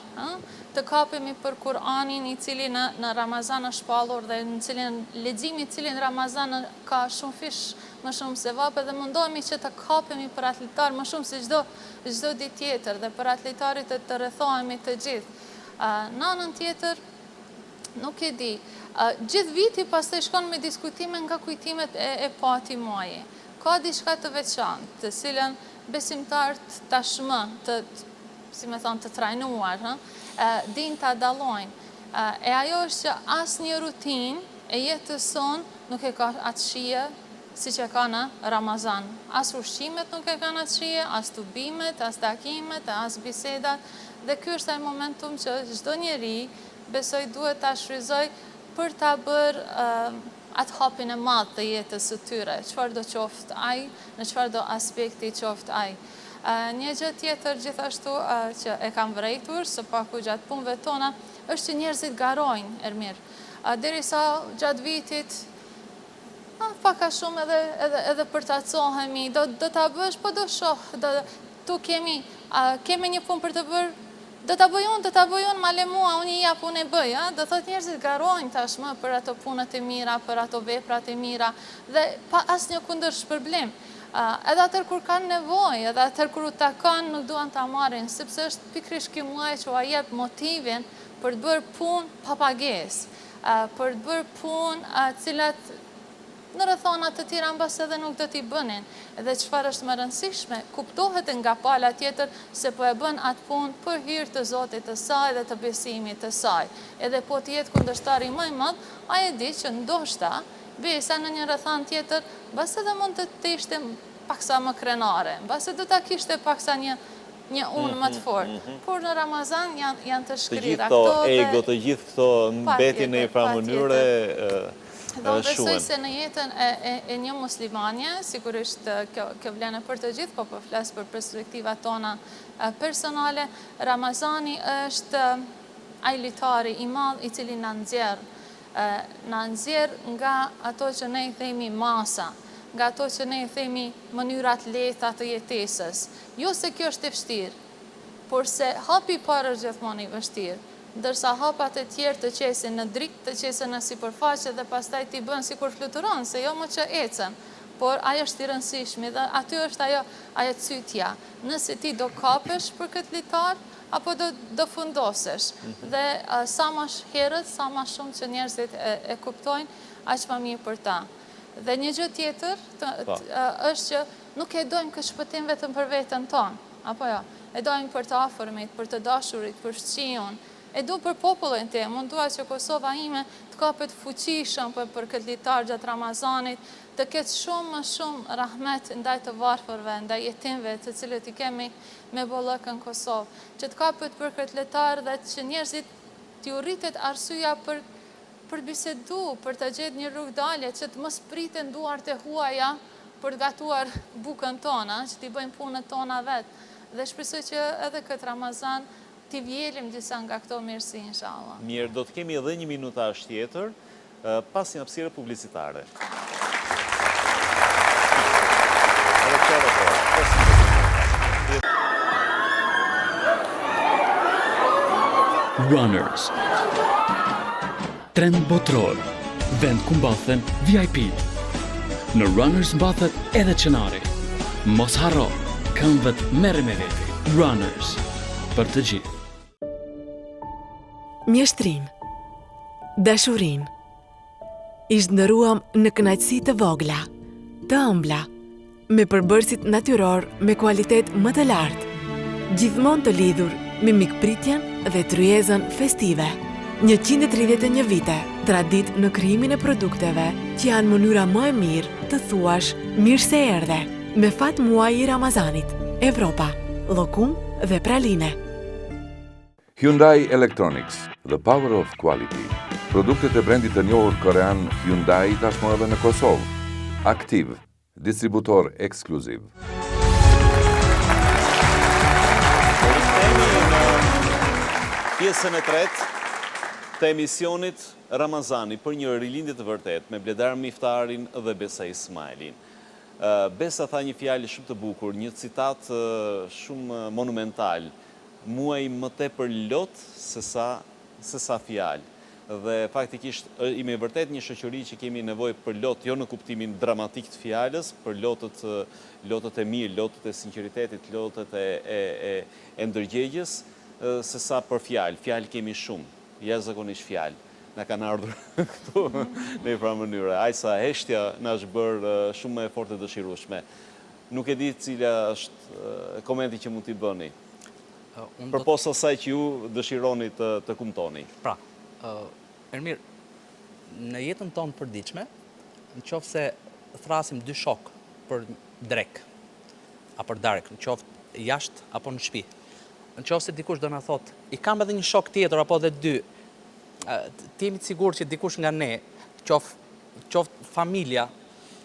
të kapemi për Kur'anin i cili në Ramazan është shpallur dhe në cilin leximi i cili në Ramazan ka shumë fish më shumë se vape, dhe mundohemi që të kapemi për atë litar më shumë se çdo ditë tjetër dhe për atë litarit të rrethohemi të gjithë. Në anën tjetër, nuk e di, gjithë viti pastaj shkon me diskutime nga kujtimet e pati muaji. Ka diçka të veçantë, të cilën besimtarët tashmë të trajnuar, din ta dallojnë. E ajo është që asnjë rutinë e jetës sonë nuk e ka atë shije siç e ka në Ramazan. As ushqimet nuk e kanë atë shije, as tubimet, as takimet, as bisedat, dhe ky është ai momentum që çdo njeri besoj duhet ta shfryzoj për ta bërë atë hapin e madh të jetës së tyre, çfarë do qoftë ai, në çfarë do aspekti qoftë ai. Një gjë tjetër gjithashtu që e kam vërejtur së paku gjatë punëve tona, është që njerëzit garojnë, Ermir. Derisa gjatë vitit, paka shumë edhe për ta cohemi, do ta bësh, po do shoh, tu kemi një punë për të bërë, do ta bëj unë, ma le mua, unë i jap, unë e bëj, do thot njerëzit garojnë tashmë për ato punët e mira, për ato veprat e mira, dhe pa asnjë kundër shpërblim. Edhe atër kur kanë nevojë, edhe atër kur u takon, nuk duan ta marrin, sepse është pikërisht ky muaj që ua jep motivin për të bërë punë pa pagesë, për të bërë punë cilat në rrethona të tjera mbas edhe nuk do t'i bënin. Edhe çfarë është më rëndësishme, kuptohet nga pala tjetër se po e bën atë punë për hir të Zotit të saj dhe të besimit të saj. Edhe po të jetë kundërshtari më i madh, ai e di që ndoshta besa në një rrethon tjetër, mbas edhe mund të ishte paksa më krenare, mbas do ta kishte paksa një unë më të fortë. Por në Ramazan janë të shkrira këto. Të gjithë këto ego, të gjithë këto mbetin në një mënyre dhe unë besoj se në jetën e një muslimanje, sigurisht kjo vlen për të gjithë, po po flas për perspektivat tona personale, Ramazani është ai litari i madh i cili na nxjerr nga ato që ne i themi masa, nga ato që ne i themi mënyrat lehta të jetesës. Jo se kjo është e vështirë, por se hapi i parë është gjithmonë i vështirë, ndërsa hapat e tjerë të qesin në dritë, të qesin në sipërfaqe dhe pastaj t'i bën sikur fluturon, se jo më që ecën, por ajo është i rëndësishmi dhe aty është ajo cytja. Nëse ti do kapesh për këtë litar, apo do fundosesh. Dhe sa më herët, sa më shumë që njerëzit e kuptojnë, aq më mirë për ta. Dhe një gjë tjetër është që nuk e dojmë këtë shpëtim vetëm për veten tonë, apo jo? E dojmë për të afërmit, për të dashurit, për fëmijën. E du për popullin tim, unë dua që Kosova ime të kapet fuqishëm për këtë litar gjatë Ramazanit, të ketë shumë më shumë rahmet ndaj të varfërve, ndaj jetimve të cilët i kemi me bollëk në Kosovë, që të kapet për këtë litar dhe që njerëzit t'ju rritet arsyeja për bisedu, për të gjetë një rrugdalje, që të mos priten duart e huaja për të gatuar bukën tona, që t'i bëjmë punët tona vetë. Dhe shpresoj që edhe këtë Ramazan t'i vjelim disa nga këto mirësi, inshallah. Mirë, do të kemi edhe një minutash tjetër, pas një hapësire publicitare. Runners. Trend botror, vend ku mbathen VIP. Në Runners mbathet edhe qenari. Mos harro, këmbët merre me veti. Runners, për të gjithë. Mjeshtrim, dashurin, i zhndëruam në kënaqësi të vogla, të ëmbla, me përbërësit natyror me kualitet më të lartë, gjithmonë të lidhur me mikpritjen dhe tryezën festive. 131 vite, tradit në krijimin e produkteve që janë mënyra më e mirë të thuash mirë se erdhe, me fat muaj i Ramazanit, Evropa, llokum dhe praline. Hyundai Electronics, the power of quality. Produktet e brendit të njohur korean Hyundai tashmë edhe në Kosovë. Aktiv, distributor ekskluziv. Pjesën e tretë të emisionit Ramazani për një rilindje të vërtet me Bledar Miftarin dhe Besa Ismailin. Besa tha një fjalë shumë të bukur, një citat shumë monumental. Muaj më tepër lot se sa fjalë. Dhe faktikisht ime vërtet një shoqëri që kemi nevojë për lot, jo në kuptimin dramatik të fjalës, për lotët e mirë, lotët e sinqeritetit, lotët e ndërgjegjes, se sa për fjalë. Fjalë kemi shumë, jashtëzakonisht fjalë. Na kanë ardhur këtu në një mënyrë. Aq sa heshtja na është bërë shumë më e fortë e dëshirueshme. Nuk e di cila është komenti që mund t'i bëni. Përposa asaj që ju dëshironi të kumtoni. Pra, Ermir, në jetën tonë përditshme, në qoftë se thrasim dy shok për drek, apo për darkë, në qoftë jashtë apo në shtëpi. Në qoftë se dikush do na thotë, i kam edhe një shok tjetër apo edhe dy, ti jemi të sigurt që dikush nga ne, qoftë familja,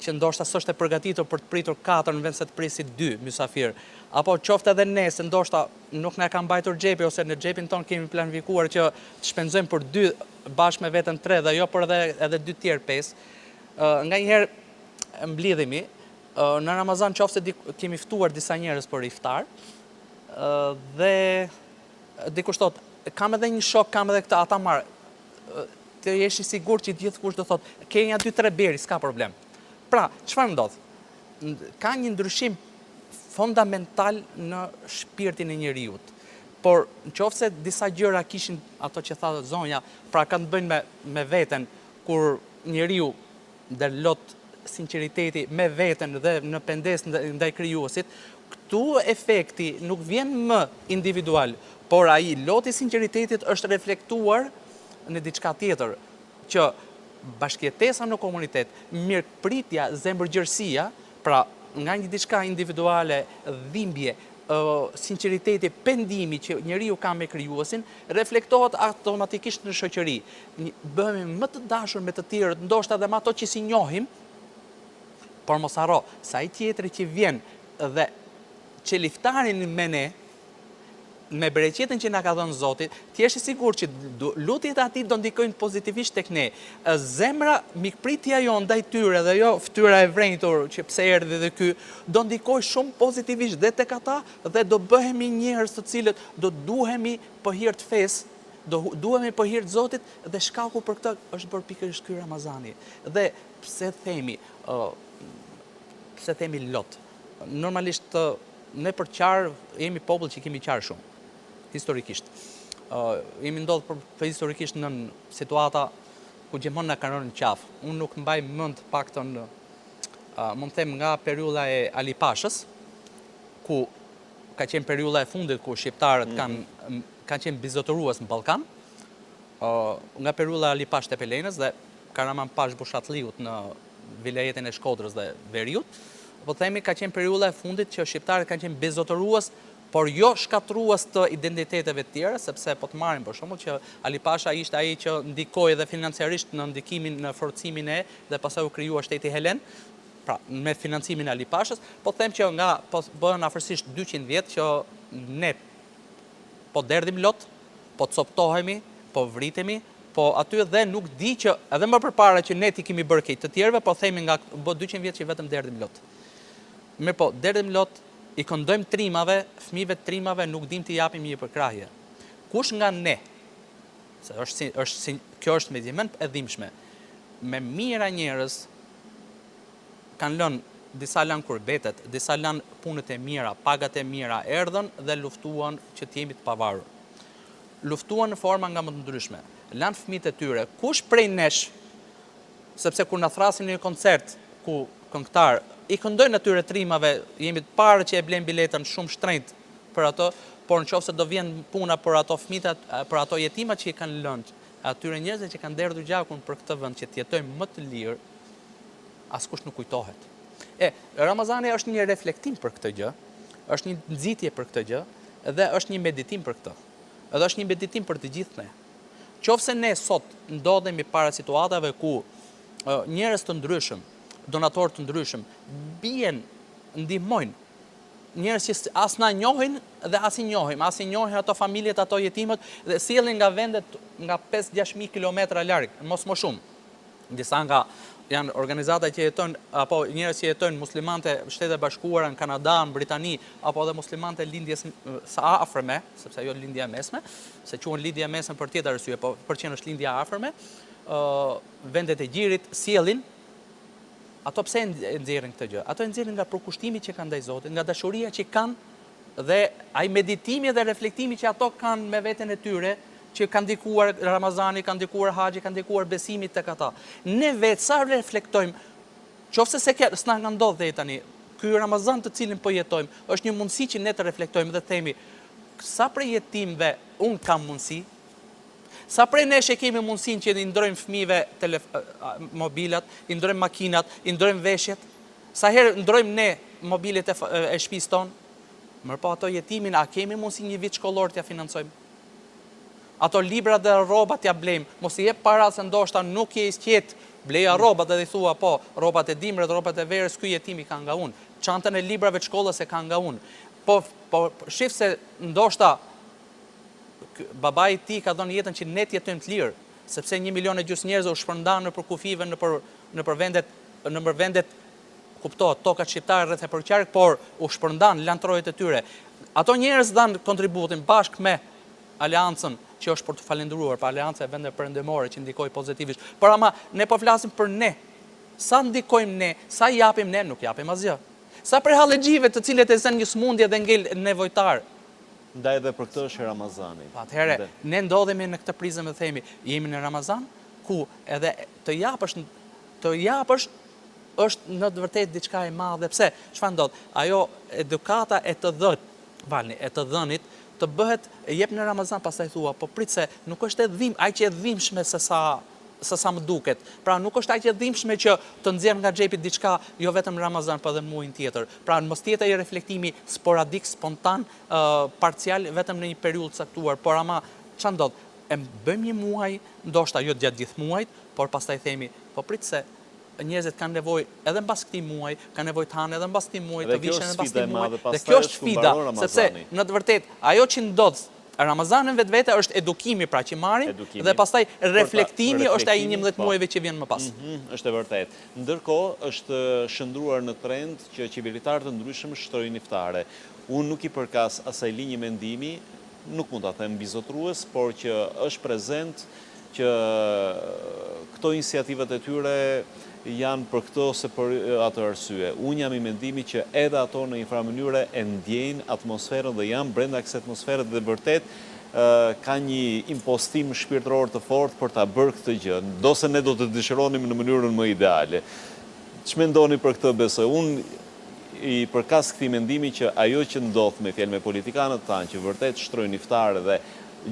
që ndoshta s'është e përgatitur për të pritur 4 në vend se të prisi 2 mysafir, apo qoftë edhe ne se ndoshta nuk na ka mbajtur xhepi ose në xhepin ton kemi planifikuar që të shpenzojmë për 2 bashkë me veten 3 dhe jo për edhe 2 tjerë 5. Nganjëherë mblidhemi në Ramazan qoftë se kemi ftuar disa njerëz për iftar dhe dikush thot, kam edhe një shok, kam edhe këta, ata marë, të jesh i sigurt që gjithë kush do thot, kenja 2-3 beri, s'ka problem. Pra, çfarë ndodh? Ka një ndryshim fundamental në shpirtin e njeriut. Por nëse disa gjëra kishin ato që tha zonja, pra kanë të bëjnë me veten, kur njeriu ndërlot sinqeriteti me veten dhe në pendes ndaj krijuesit, këtu efekti nuk vjen më individual, por ai loti sinqeritetit është reflektuar në diçka tjetër, që bashkëjetesa në komunitet, mirëpritja, zemërgjërsia, pra nga një diçka individuale, dhimbje, sinqeriteti, pendimi që njeriu ka me krijuesin, reflektohet automatikisht në shoqëri. Bëhemi më të dashur me të tjerët, ndoshta edhe me ato që si njohim, por mos harro, sa i tjetri që vjen dhe që liftarin me ne, me bereqetin që na ka dhënë Zoti, ti je i sigurt që lutjet e atij do ndikojnë pozitivisht tek ne. Zemra, mikpritja jon ndaj tyre dhe jo fytyra e vrenjtur që pse erdhi dhe ky, do ndikojë shumë pozitivisht dhe tek ata dhe do bëhemi njerëz të cilët do duhemi për hir të fesë, do duhemi për hir të Zotit dhe shkaku për këtë është bërë pikërisht ky Ramazani. Dhe pse themi lot. Normalisht ne për qarë jemi popull që kemi qarë shumë. Historikisht. Jemi ndodhur për historikisht në situata ku gjithmonë na kanë rënë në qafë. Unë nuk mbaj mend paktën mund të them nga periudha e Ali Pashës, ku ka qenë periudha e fundit ku shqiptarët kanë qenë bizotërues në Ballkan, nga periudha e Ali Pash Tepelenës dhe Karaman Pash Bushatliut në vilajetin e Shkodrës dhe Veriut, po themi ka qenë periudha e fundit që shqiptarët kanë qenë bizotërues, por jo shkatrues të identiteteve të tjera, sepse po të marrim për shembull që Ali Pasha ishte ai që ndikoi dhe financiarisht në ndikimin në forcimin e dhe pastaj u krijua shteti helen, pra me financimin e Ali Pashës, po them që nga po bëhen afërsisht 200 vjet që ne po derdhim lot, po coptohemi, po vritemi, po aty dhe nuk di që edhe më përpara që ne ti kemi bërë këtë të tjerëve, po themi nga 200 vjet që vetëm derdhim lot. Mirë po, derdhim lot, i këndojmë trimave, fëmijëve të trimave nuk dim t'i japim një përkrahje. Kush nga ne, se kjo është medimend e dhimbshme, me mira njerëz kanë lënë disa lanë kurbetet, disa lanë punët e mira, pagat e mira, erdhën dhe luftuan që t'jemi të pavarur. Luftuan në forma nga më të ndryshme. Lanë fëmijët e tyre. Kush prej nesh, sepse kur na thrasin në një koncert ku këngëtar i këndojnë atyre trimave, jemi të parë që e blejmë biletën shumë shtrenjtë për ato, por nëse do vjen puna për ato fëmijët, për ato jetimat që i kanë lënë, atyre njerëzve që kanë derdhur gjakun për këtë vend që të jetojmë më të lirë, askush nuk kujtohet. Ramazani është një reflektim për këtë gjë, është një nxitje për këtë gjë, dhe është një meditim për këtë. Edhe është një meditim për të gjithë ne. Qofse ne sot ndodhemi para situatave ku njerëz të ndryshëm, donatorë të ndryshëm, bien, ndihmojnë, njerëz që as na njohin dhe as i njohim, as i njohin ato familjet, ato jetimët, dhe sjellin nga vendet nga 5-6.000 kilometra larg, mos më shumë. Disa nga janë organizata që jetojnë, apo njerëz që jetojnë muslimante Shtetet e Bashkuara, në Kanada, në Britani, apo edhe muslimante lindjes së afërme, sepse ajo lindja e mesme, se quhen lindja e mesme për tjetër arsye, po për që është lindja e afërme, vendet e gjirit sjellin. Ato pse e nxjerrin këtë gjë? Ato e nxjerrin nga përkushtimi që kanë ndaj Zotit, nga dashuria që kanë dhe ai meditimi dhe reflektimi që ato kanë me veten e tyre, që kanë ndikuar Ramazani, kanë ndikuar Haxhi, kanë ndikuar besimi tek ata. Ne vetë sa reflektojmë, qofse se s'na ka ndodhur deri tani, ky Ramazan të cilin po jetojmë, është një mundësi që ne të reflektojmë dhe themi, sa prej jetimve un kam mundësi, sa prej nesh e kemi mundësin që i ndrojmë fëmijëve mobilat, i ndrojmë makinat, i ndrojmë veshjet, sa herë ndrojmë ne mobilet e shtëpisë tonë, mërë po ato jetimin, a kemi mundësi një vit shkollor t'ja financojmë? Ato libra dhe rrobat t'ja blejmë, mos i jep para se ndoshta nuk je i sqetë, bleja rrobat dhe i thua po, rrobat e dimrit, rrobat e verës, ky jetimi ka nga unë, çantën e librave të shkollës e ka nga unë. Po shif se ndoshta babai i tij ka dhënë jetën që ne të jetojmë të lirë, sepse 1,5 milion njerëz u shpërndan nëpër kufive, nëpër vendet, kuptohet, tokat shqiptare rreth e përqark, por u shpërndan lantrojet e tyre. Ato njerëz dhan kontributin bashkë me aleancën që është për të falendëruar, për aleancë e vende perëndimore që ndikoj pozitivisht. Por ama ne po flasim për ne. Sa ndikojmë ne, sa japim ne, nuk japim asgjë. Sa për hallegjive të cilët e zënë një smundje dhe ngel nevojtar. Ndaj edhe për këtë është Ramazani. Atëherë, ne ndodhemi në këtë prizëm dhe themi, jemi në Ramazan, ku edhe të japësh është në të vërtetë diçka e madhe. Pse? Çfarë ndodh? Ajo edukata e të dhënit të bëhet jep në Ramazan, pastaj thua, po prit se nuk është aq e dhimbshme se sa më duket. Pra nuk është aq e dhimbshme që të nxjerr nga xhepi diçka jo vetëm në Ramazan, por edhe në muajin tjetër. Pra mos tjetër i reflektimi sporadik, spontan, parcial vetëm në një periudhë caktuar, por ama çfarë ndodh? E bëjmë një muaj, ndoshta jo gjatë gjithë muajit, por pastaj themi, po prit se njerëzit kanë nevojë edhe mbas këtij muaji, kanë nevojë të hanë edhe mbas këtij muaji, të vishën edhe mbas këtij muaji. Dhe kjo është sfida, sepse në të vërtetë ajo që ndodh Ramazanin vetvete është edukimi pra që marrim dhe pastaj reflektimi është ai 11 muajve që vjen më pas. Është e vërtetë. Ndërkohë është shndruar në trend që qeveritarë të ndryshëm shtrojnë iftare. Unë nuk i përkas asaj linjë mendimi, nuk mund ta them bizotrues, por që është prezent që këto iniciativat e tyre janë për këto ose për atë arsye. Unë jam i mendimit që edhe ato në një farë mënyrë e ndjejnë atmosferën dhe janë brenda kësaj atmosfere dhe vërtet ka një impostim shpirtëror të fortë për ta bërë këtë gjë, ndose ne do të dëshironim në mënyrën më ideale. Ç'mendoni për këtë besoj? Unë i përkas këtij mendimi që ajo që ndodh me fjalë me politikanët tanë që vërtet shtrojnë iftare dhe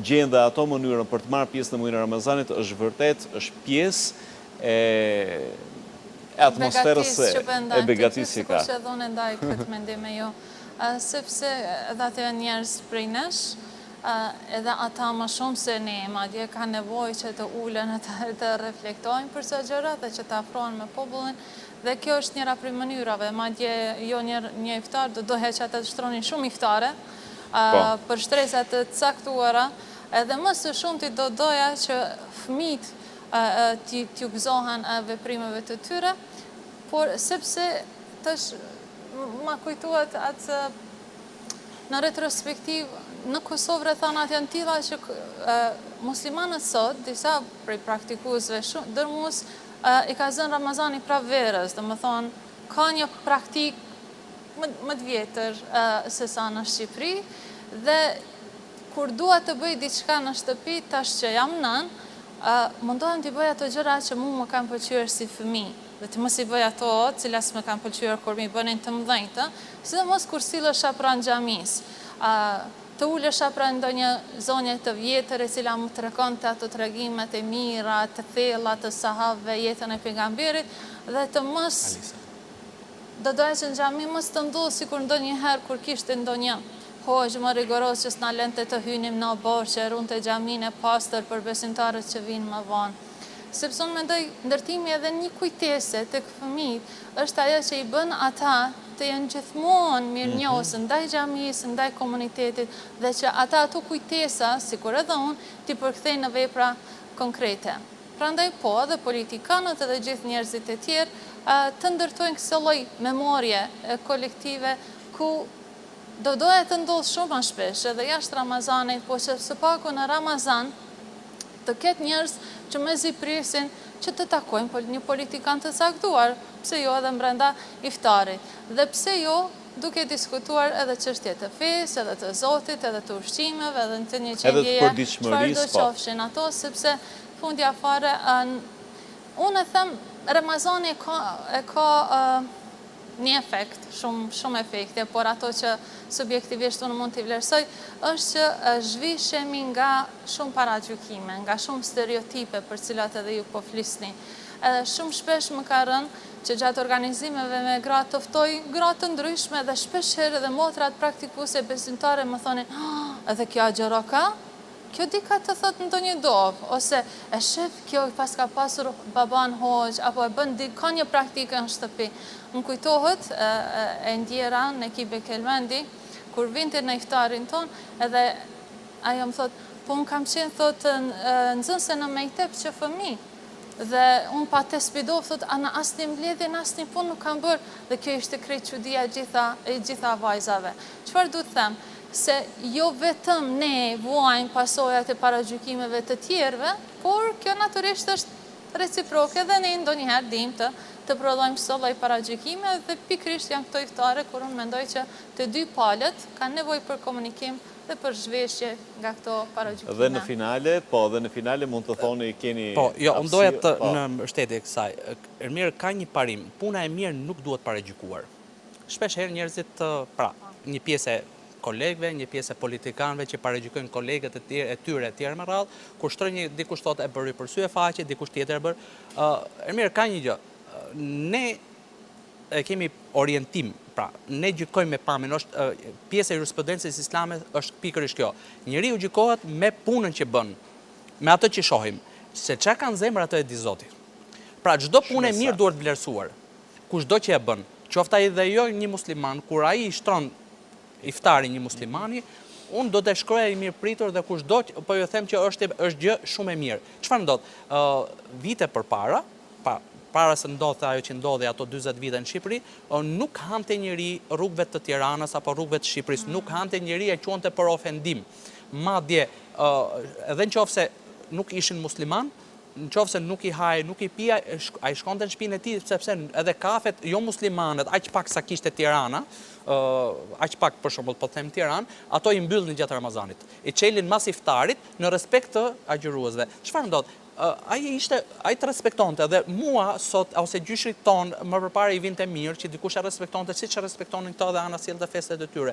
gjejnë dhe ato mënyrën për të marrë pjesë në muajin e Ramazanit është pjesë e atmosferës e begatisë që ka. Sikur që edhe unë ndaj këtë mendim me ju, sepse edhe ato janë njerëz prej nesh, edhe ata më shumë se ne, madje kanë nevojë që të ulen të reflektojnë për çdo gjëra dhe që të afrohen me popullin. Dhe kjo është njëra prej mënyrave, madje jo një iftar, do dohet që ata të shtronin shumë iftare për shtresa të caktuara, edhe më së shumti do doja që fëmijët t'ju gëzohen veprimeve të tyre, por sepse tash ma kujtuat atë në retrospektiv në Kosovë rrethanat janë tilla që muslimanët sot, disa prej praktikuesve shumë dërmues i ka zënë Ramazani prap verës, domethënë ka një praktik më të vjetër se sa në Shqipëri dhe kur dua të bëj diçka në shtëpi tash që jam nën, mundohem t'i bëj ato gjëra që mu më kanë pëlqyer si fëmijë, dhe të mos i bëj ato cilas më kanë pëlqyer kur mi bënin të mëdhenjtë, sidomos kur sillesha pranë xhamisë, të ulesha pranë ndonjë zonje të vjetër e cila më tregonte ato tregimet e mira, të thella të sahabëve, jetën e pejgamberit dhe të mos do doja që në xhami mos të ndodhë sikur ndonjëherë kur kishte ndonjë hoxh më rigoros që s'na lente të hynim në borë që ruante xhamin e pastër për besimtarët që vinë më vonë. Sepse unë mendoj ndërtimi edhe një kujtese tek fëmijët është ajo që i bën ata të jenë gjithmonë mirënjohës ndaj xhamisë, ndaj komunitetit dhe që ata ato kujtesa, sikur edhe unë, t'i përkthejnë në vepra konkrete. Prandaj po, edhe politikanët edhe gjithë njerëzit e tjerë të ndërtojnë kësaj lloj memorie kolektive ku do doja të ndodhë shumë më shpesh edhe jashtë Ramazanit, po që së paku në Ramazan të ketë njerëz që mezi presin që të takojnë një politikan të caktuar, pse jo edhe brenda iftarit, dhe pse jo duke diskutuar edhe çështje të fesë, edhe të Zotit, edhe të ushqimeve, edhe të një qendjeje, çfarë do qofshin ato, sepse fundja fare, unë e them, Ramazani e ka një efekt, shumë efekte, por ato që subjektivisht unë mund t'i vlerësoj, është që zhvishemi nga shumë paragjykime, nga shumë stereotipe për cilat edhe ju po flisni. Edhe shumë shpesh më ka rënë që gjatë organizimeve me gratë të ftoj gratë të ndryshme dhe shpesh herë edhe motrat praktikuese besimtare më thonin, edhe kjo agjëro ka? Kjo di ka të thot në ndonjë dovë, ose e shef kjo pas ka pasur baban hoxh, apo e bën ka një praktikë në shtëpi. Më kujtohet e ndjera në ekipe Kelmendi, kur vinte në iftarin ton, edhe ajo më thot, po unë kam qenë thot nxënëse në mektep që fëmijë. Dhe unë pa të spidov, thot, ana asni mbledhje, asni punë nuk kam bërë, dhe kjo ishte krejt çudia gjitha vajzave. Çfarë du të them? se jo vetëm ne vuajmë pasojat e paragjykimeve të tjerëve, por kjo natyrisht është reciproke dhe ne ndonjëherë dim të prodhojmë këto lloj paragjykime dhe pikërisht janë këto iftare kur unë mendoj që të dy palët kanë nevojë për komunikim dhe për zhveshje nga këto paragjykime. Dhe në finale mund të thoni keni... Po, jo, unë doja të në mbështetje e kësaj. Ermir, ka një parim, puna e mirë nuk duhet paragjykuar. Shpesh herë njerëzit, pra, një pjesë e kolegëve, një pjesë e politikanëve që paragjykojnë kolegët e tyre e tjerë me radhë, kur shtroj një dikush thotë e bëri për sy e faqe, dikush tjetër e bër. Ermir, ka një gjë. Ne e kemi orientim, pra, ne gjykojmë me pamjen, është pjesë e jurisprudencës islame është pikërisht kjo. Njeriu gjykohet me punën që bën, me atë që shohim, se çka ka në zemër atë e di Zoti. Pra, çdo punë e mirë duhet vlerësuar. Kushdo që e bën, qoftë ai dhe jo një musliman, kur ai i shtron iftarin një muslimani, unë do të shkroja i mirë pritur dhe kushdo, po ju them që është gjë shumë e mirë. Çfarë ndodh? Vite përpara, para se ndodhte ajo që ndodhi ato 40 vite në Shqipëri, nuk hante njëri rrugëve të Tiranës apo rrugëve të Shqipërisë, nuk hante njëri e quante për ofendim. Madje, edhe nëse nuk ishin musliman, nëse nuk i haj, nuk i pija, ai shkonte në shtëpinë e tij, sepse edhe kafet jo muslimanët, aq pak sa kishte Tirana, aq pak për shembull po them Tiranë, ato i mbyllnin gjatë Ramazanit. I çelin mas iftarit në respekt të agjëruesve. Çfarë ndodh? Ai të respektonte dhe mua sot, ose gjyshrit ton, më përpara i vinte mirë që dikush e respektonte siç e respektonin këto dhe anasjellë dhe festet e tyre.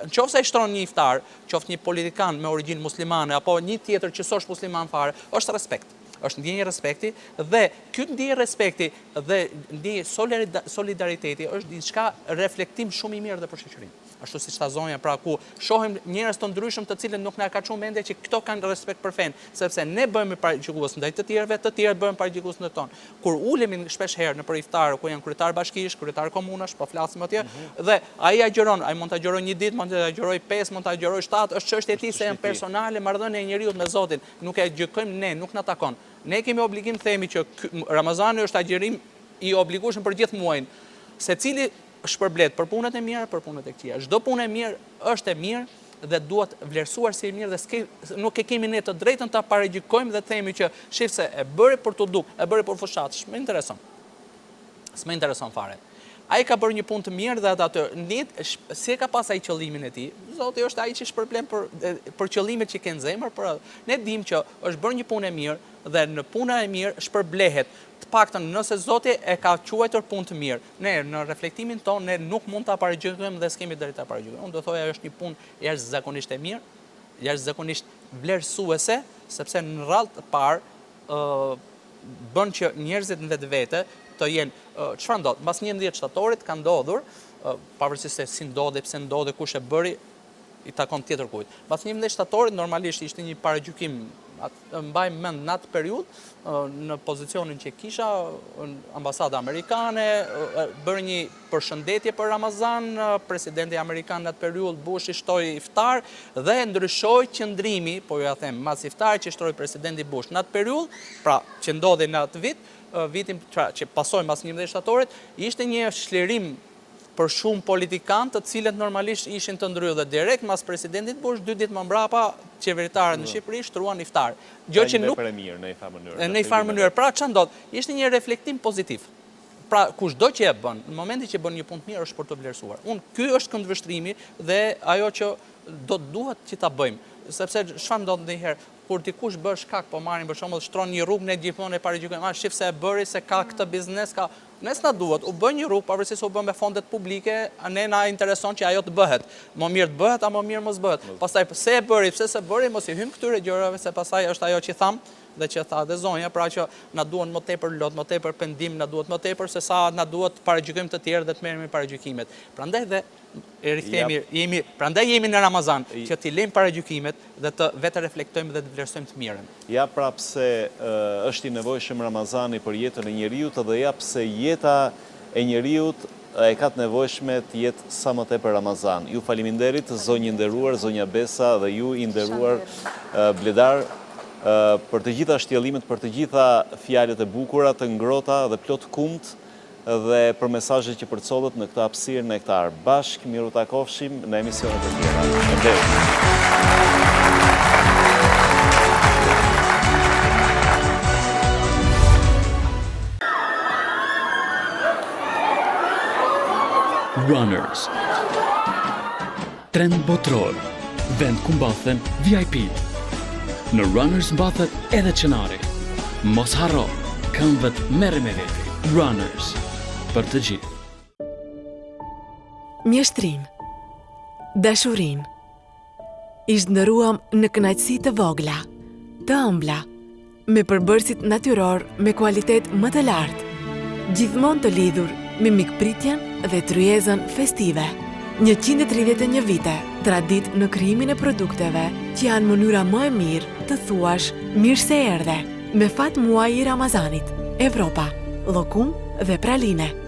Nëse ai shtron një iftar, qoftë një politikan me origjinë muslimane apo një tjetër që s'është musliman fare, është respekt. Është ndjenjë respekti dhe ky ndjenjë respekti dhe ndjenjë solidariteti është diçka reflektim shumë i mirë edhe për shoqërinë. Ashtu siç tha zonja, pra ku shohim njerëz të ndryshëm të cilët nuk na ka çuar mendje që këto kanë respekt për fen, sepse ne bëhemi paragjykues ndaj të tjerëve, të tjerë bëhen paragjykues ndaj ton. Kur ulemi shpesh herë në për iftar ku janë kryetar bashkish, kryetar komunash, po flasim atje, dhe ai agjeron, ai mund ta agjerojë një ditë, mund ta agjerojë 5, mund ta agjerojë 7, është çështje e tij se janë personale, marrëdhënia e njeriu me Zotin, nuk e gjykojmë ne, nuk na takon. Ne kemi obligim të themi që Ramazani është agjerim i obligueshëm për gjithë muajin, secili shpërblet për punët e mira, për punët e këqija. Çdo punë e mirë është e mirë dhe duhet vlerësuar si e mirë dhe nuk e kemi ne të drejtën ta paragjykojmë dhe themi që shif se e bëri për të duk, e bëri për fushat, s'më intereson. S'më intereson fare. Ai ka bërë një punë të mirë dhe atë si e ka pas ai qëllimin e tij. Zoti është ai që shpërblen për qëllimet që kanë zemër, por ne dimë që është bërë një punë e mirë dhe në puna e mirë shpërblehet. Të paktën nëse Zoti e ka quajtur punë të mirë, ne në reflektimin tonë ne nuk mund ta paragjykojmë dhe s'kemi drejt ta paragjykojmë. Unë do thoja është një punë jashtëzakonisht e mirë, jashtëzakonisht vlerësuese, sepse në radhë të parë bën që njerëzit në vetvete të jenë, çfarë ndodh? Mbas 11 shtatorit ka ndodhur, pavarësisht se si ndodhi, pse ndodhi, kush e bëri, i takon tjetër kujt. Mbas 11 shtatorit normalisht ishte një paragjykim, mbaj mend në atë periudhë, në pozicionin që kisha, ambasada amerikane, bërë një përshëndetje për Ramazan, presidenti amerikan në atë periudhë Bush i shtoi iftar dhe ndryshoi qëndrimi, po ja them, mas iftar që shtoi presidenti Bush në atë periudhë, pra që ndodhi në atë vitin që pasoi mbas 11 shtatorit, ishte një shlirim për shumë politikanë të cilët normalisht ishin të ndryrë dhe direkt mas presidentit Bush 2 ditë më mbrapa qeveritarët në Shqipëri shtruan iftar. Gjë që nuk në një në një farë mënyrë. Pra ç'a ndodh? Ishte një reflektim pozitiv. Pra kushdo që e bën, në momentin që bën një punë të mirë është për të vlerësuar. Ky është këndvështrimi dhe ajo që duhet që ta bëjmë. Sepse çfarë ndodh ndonjëherë kur dikush bën shkak, po marrin për shembull shtron një rrugë, ne gjithmonë e paragjykojmë, shif se e bëri se ka këtë biznes, ka. Nes na duhet, u bën një rrugë, pavarësisht se u bën me fondet publike, ne na intereson që ajo të bëhet. Më mirë të bëhet, apo më mirë mos bëhet. Pastaj pse e bëri, pse se bëri, mos i hym këtyre gjërave, se pastaj është ajo që tham dhe që tha dhe zonja, pra që na duhen më tepër lot, më tepër pendim, na duhet më tepër se sa na duhet paragjykojmë të tjerë dhe të merremi paragjykimet. Prandaj dhe prandaj jemi në Ramazan, që t'i lejmë paragjykimet dhe të vetë reflektojmë dhe të vlerësojmë të mirën. Ja pra pse është i nevojshëm Ramazani për jetën e njeriut dhe ja pse jeta e njeriut e ka të nevojshme të jetë sa më tepër Ramazan. Ju faleminderit, zonjë nderuar, zonja Besa dhe ju i nderuar Bledar, për të gjitha shtjellimet, për të gjitha fjalët e bukura, të ngrohta dhe plot kumt dhe për mesazhet që përcollet në këtë hapësirë Nektar. Bashkë miru takofshim në emisionet e tjera. Faleminderit. Runners. Trend botror, vend ku mbathen VIP. Në Runners mbathet edhe qenari. Mos harro, këmbët merre me veti. Runners, për të gjithë. Mjeshtrim, dashurin. I zhndëruam në kënaqësi të vogla, të ëmbla, me përbërësit natyror me kualitet më të lartë, gjithmonë të lidhur me mikpritjen dhe tryezën festive. 131 vite, tradit në krijimin e produkteve që janë mënyra më e mirë të thuash mirë se erdhe, me fat muaj i Ramazanit, Evropa, llokum dhe praline.